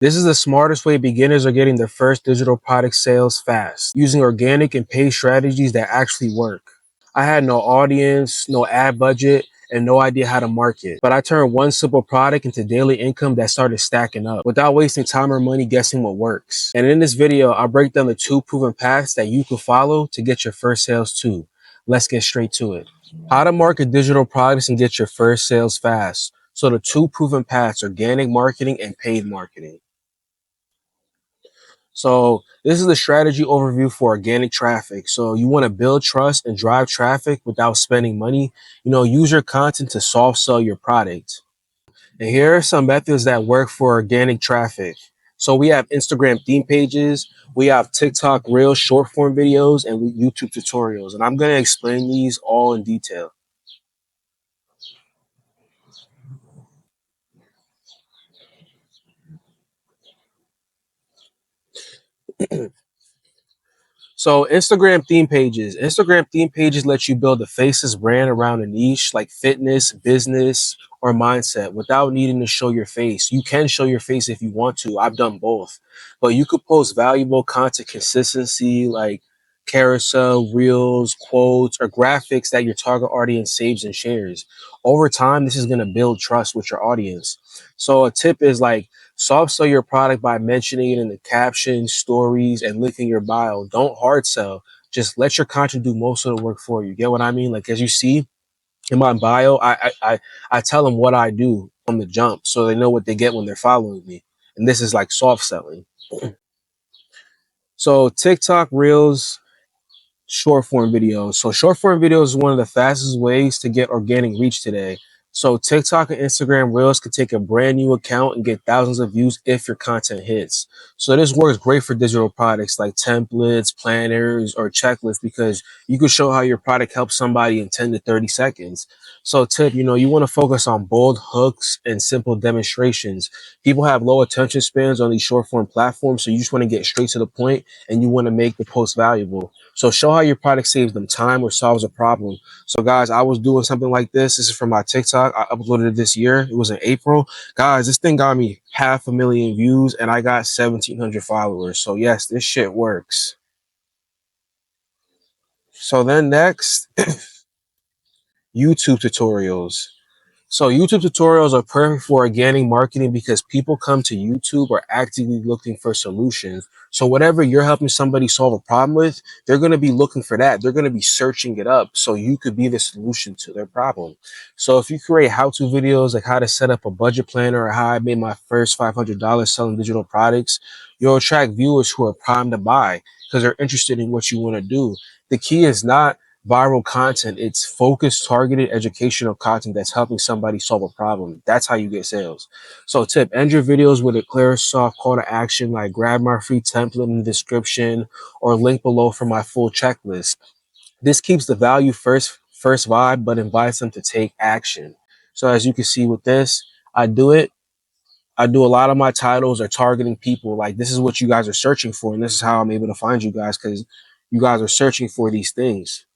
This is the smartest way beginners are getting their first digital product sales fast, using organic and paid strategies that actually work. I had no audience, no ad budget, and no idea how to market. But I turned one simple product into daily income that started stacking up without wasting time or money guessing what works. And in this video, I'll break down the 2 proven paths that you can follow to get your first sales too. Let's get straight to it. How to market digital products and get your first sales fast. So the 2 proven paths, organic marketing and paid marketing. So this is the strategy overview for organic traffic. So you want to build trust and drive traffic without spending money. Use your content to soft sell your product. And here are some methods that work for organic traffic. So we have Instagram theme pages, we have TikTok Reels short form videos, and YouTube tutorials. And I'm going to explain these all in detail. So Instagram theme pages let you build a faceless brand around a niche like fitness, business, or mindset without needing to show your face. You can show your face if you want to. I've done both, but you could post valuable content consistency like carousel, reels, quotes, or graphics that your target audience saves and shares. Over time, this is going to build trust with your audience. So a tip is like soft sell your product by mentioning it in the caption, stories, and linking your bio. Don't hard sell. Just let your content do most of the work for you. Get what I mean? Like as you see in my bio, I tell them what I do from the jump, so they know what they get when they're following me. And this is like soft selling. So TikTok Reels, short form videos. So short form videos is one of the fastest ways to get organic reach today. So TikTok and Instagram Reels could take a brand new account and get thousands of views if your content hits. So this works great for digital products like templates, planners, or checklists because you can show how your product helps somebody in 10 to 30 seconds. So tip, you want to focus on bold hooks and simple demonstrations. People have low attention spans on these short form platforms, so you just want to get straight to the point and you want to make the post valuable. So show how your product saves them time or solves a problem. So guys, I was doing something like this. This is from my TikTok. I uploaded it this year. It was in April. Guys, this thing got me 500,000 views and I got 1,700 followers. So yes, this shit works. So then next, YouTube tutorials. So YouTube tutorials are perfect for organic marketing because people come to YouTube or actively looking for solutions. So whatever you're helping somebody solve a problem with, they're going to be looking for that. They're going to be searching it up. So you could be the solution to their problem. So if you create how-to videos like how to set up a budget planner or how I made my first $500 selling digital products, you'll attract viewers who are primed to buy because they're interested in what you want to do. The key is not viral content. It's focused, targeted, educational content that's helping somebody solve a problem. That's how you get sales. So tip, end your videos with a clear, soft call to action, like grab my free template in the description or link below for my full checklist. This keeps the value first vibe, but invites them to take action. So as you can see with this, I do it. I do a lot of my titles are targeting people. Like this is what you guys are searching for. And this is how I'm able to find you guys because you guys are searching for these things.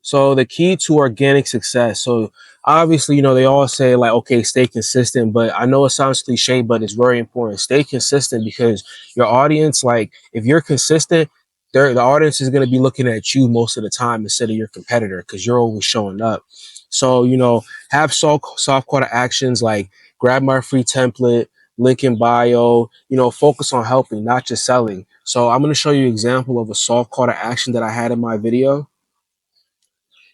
So the key to organic success. So obviously, they all say like, okay, stay consistent, but I know it sounds cliche, but it's very important. Stay consistent because your audience, like if you're consistent, the audience is going to be looking at you most of the time instead of your competitor because you're always showing up. So, have soft call to actions like grab my free template, link in bio, focus on helping, not just selling. So I'm going to show you an example of a soft call to action that I had in my video.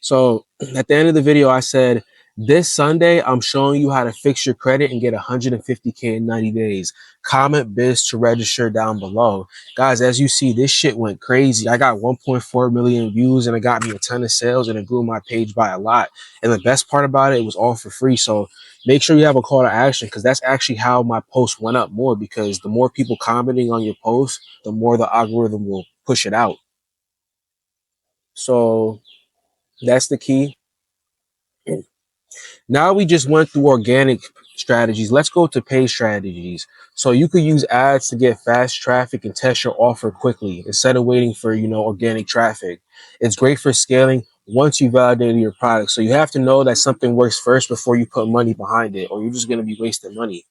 So at the end of the video, I said, this Sunday, I'm showing you how to fix your credit and get 150K in 90 days. Comment biz to register down below. Guys, as you see, this shit went crazy. I got 1.4 million views and it got me a ton of sales and it grew my page by a lot. And the best part about it, it was all for free. So make sure you have a call to action because that's actually how my post went up more because the more people commenting on your post, the more the algorithm will push it out. So that's the key. Now we just went through organic strategies. Let's go to paid strategies. So you could use ads to get fast traffic and test your offer quickly instead of waiting for, organic traffic. It's great for scaling once you validated your product. So you have to know that something works first before you put money behind it, or you're just going to be wasting money.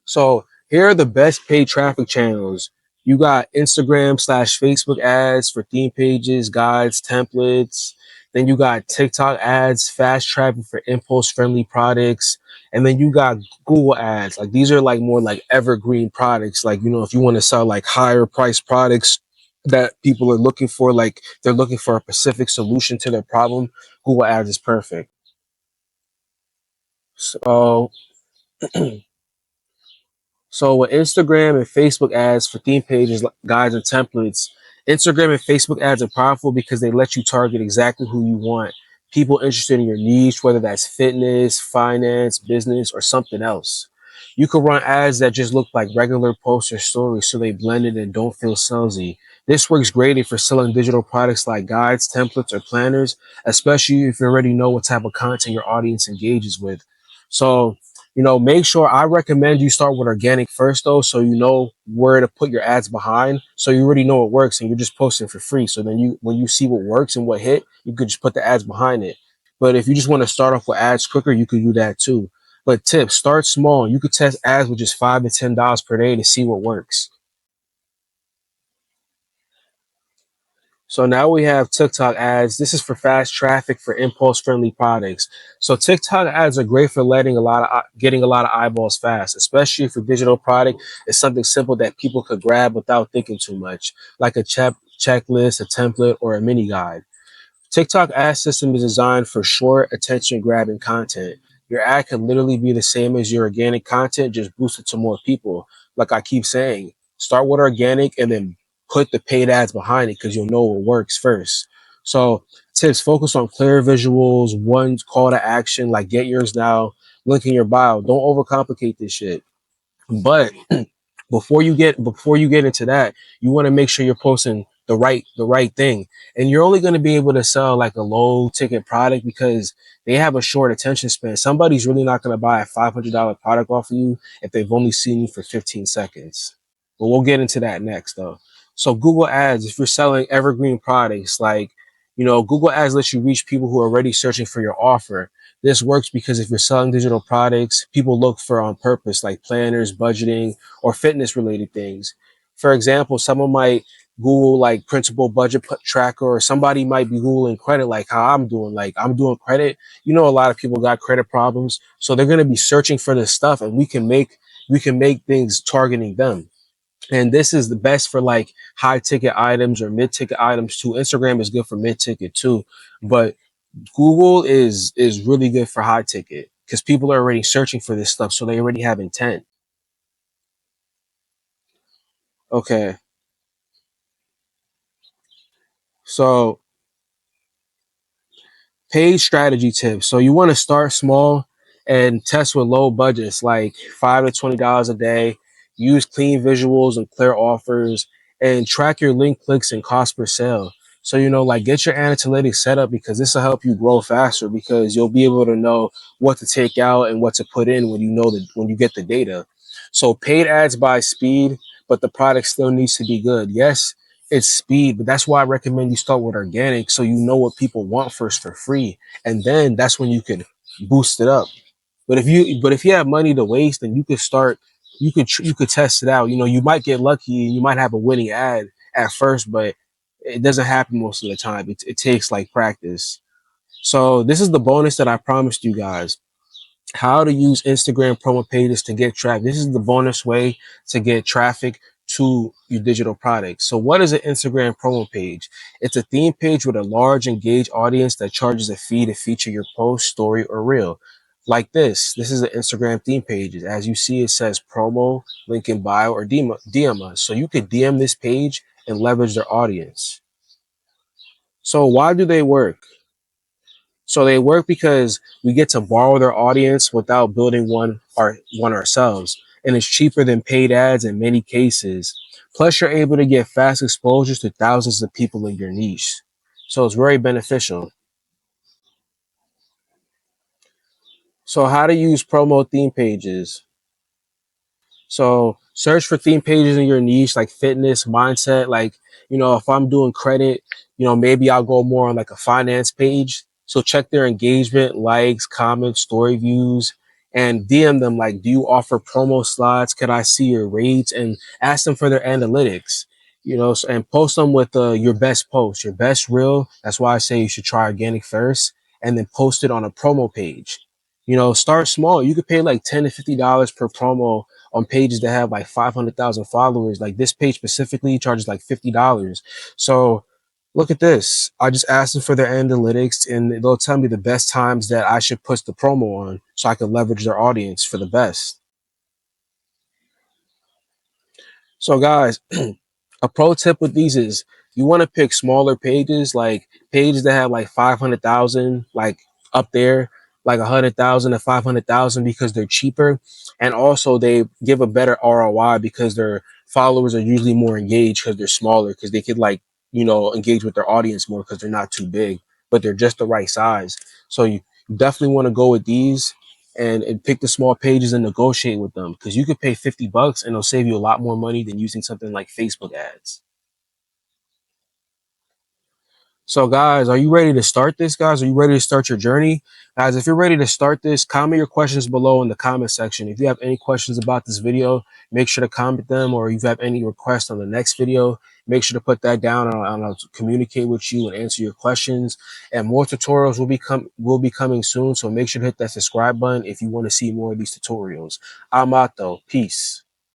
So here are the best paid traffic channels. You got Instagram slash Facebook ads for theme pages, guides, templates. Then you got TikTok ads, fast traffic for impulse friendly products. And then you got Google ads. Like these are like more like evergreen products. Like, you know, if you want to sell like higher price products that people are looking for, like they're looking for a specific solution to their problem, Google ads is perfect. So So with Instagram and Facebook ads for theme pages, guides, and templates, Instagram and Facebook ads are powerful because they let you target exactly who you want. People interested in your niche, whether that's fitness, finance, business, or something else. You can run ads that just look like regular posts or stories so they blend in and don't feel salesy. This works great if you're selling digital products like guides, templates, or planners, especially if you already know what type of content your audience engages with. So make sure I recommend you start with organic first though, so you know where to put your ads behind. So you already know it works and you're just posting for free. So then when you see what works and what hit, you could just put the ads behind it. But if you just want to start off with ads quicker, you could do that too. But tips, start small. You could test ads with just $5 to $10 per day to see what works. So now we have TikTok ads. This is for fast traffic for impulse friendly products. So TikTok ads are great for getting a lot of eyeballs fast, especially if your digital product is something simple that people could grab without thinking too much, like a checklist, a template, or a mini guide. TikTok ad system is designed for short, attention grabbing content. Your ad can literally be the same as your organic content, just boosted to more people. Like I keep saying, start with organic and then put the paid ads behind it because you'll know what works first. So, tips focus on clear visuals, one call to action, like get yours now, link in your bio. Don't overcomplicate this shit. But before you get into that, you want to make sure you're posting the right thing. And you're only going to be able to sell like a low ticket product because they have a short attention span. Somebody's really not going to buy a $500 product off of you if they've only seen you for 15 seconds. But we'll get into that next though. So Google Ads, if you're selling evergreen products, like Google Ads lets you reach people who are already searching for your offer. This works because if you're selling digital products, people look for on purpose, like planners, budgeting, or fitness related things. For example, someone might Google like principal budget tracker, or somebody might be Googling credit, like how I'm doing. Like I'm doing credit. A lot of people got credit problems, so they're going to be searching for this stuff, and we can make things targeting them. And this is the best for like high ticket items or mid ticket items too. Instagram is good for mid ticket too, but Google is really good for high ticket because people are already searching for this stuff, so they already have intent. Okay, so paid strategy tips. So you want to start small and test with low budgets, like $5 to $20 a day. Use clean visuals and clear offers, and track your link clicks and cost per sale. So like get your analytics set up because this will help you grow faster because you'll be able to know what to take out and what to put in when you get the data. So paid ads buy speed, but the product still needs to be good. Yes, it's speed, but that's why I recommend you start with organic so you know what people want first for free, and then that's when you could boost it up. But if you have money to waste, then you could start. You could test it out. You might get lucky and you might have a winning ad at first, but it doesn't happen most of the time. It takes like practice. So this is the bonus that I promised you guys: how to use Instagram promo pages to get traffic. This is the bonus way to get traffic to your digital products. So what is an Instagram promo page? It's a theme page with a large engaged audience that charges a fee to feature your post, story, or reel. Like this. This is an Instagram theme page. As you see, it says promo, link in bio, or DM us. So you could DM this page and leverage their audience. So why do they work? So they work because we get to borrow their audience without building one ourselves, and it's cheaper than paid ads in many cases. Plus, you're able to get fast exposures to thousands of people in your niche, so it's very beneficial. So, how to use promo theme pages? So search for theme pages in your niche, like fitness, mindset. Like, if I'm doing credit, maybe I'll go more on like a finance page. So check their engagement, likes, comments, story views, and DM them like, do you offer promo slots? Can I see your rates? And ask them for their analytics. And post them with your best post, your best reel. That's why I say you should try organic first, and then post it on a promo page. Start small. You could pay like $10 to $50 per promo on pages that have like 500,000 followers. Like this page specifically charges like $50. So look at this. I just asked them for their analytics, and they'll tell me the best times that I should push the promo on so I can leverage their audience for the best. So guys, a pro tip with these is you want to pick smaller pages, like pages that have like 500,000, like up there, like 100,000 to 500,000, because they're cheaper. And also they give a better ROI because their followers are usually more engaged because they're smaller, because they could like, engage with their audience more because they're not too big, but they're just the right size. So you definitely want to go with these, and pick the small pages and negotiate with them, because you could pay $50 and it'll save you a lot more money than using something like Facebook ads. So guys, are you ready to start this, guys? Are you ready to start your journey? Guys, if you're ready to start this, comment your questions below in the comment section. If you have any questions about this video, make sure to comment them, or if you have any requests on the next video, make sure to put that down, and I'll communicate with you and answer your questions. And more tutorials will be coming soon, so make sure to hit that subscribe button if you want to see more of these tutorials. I'm out though. Peace.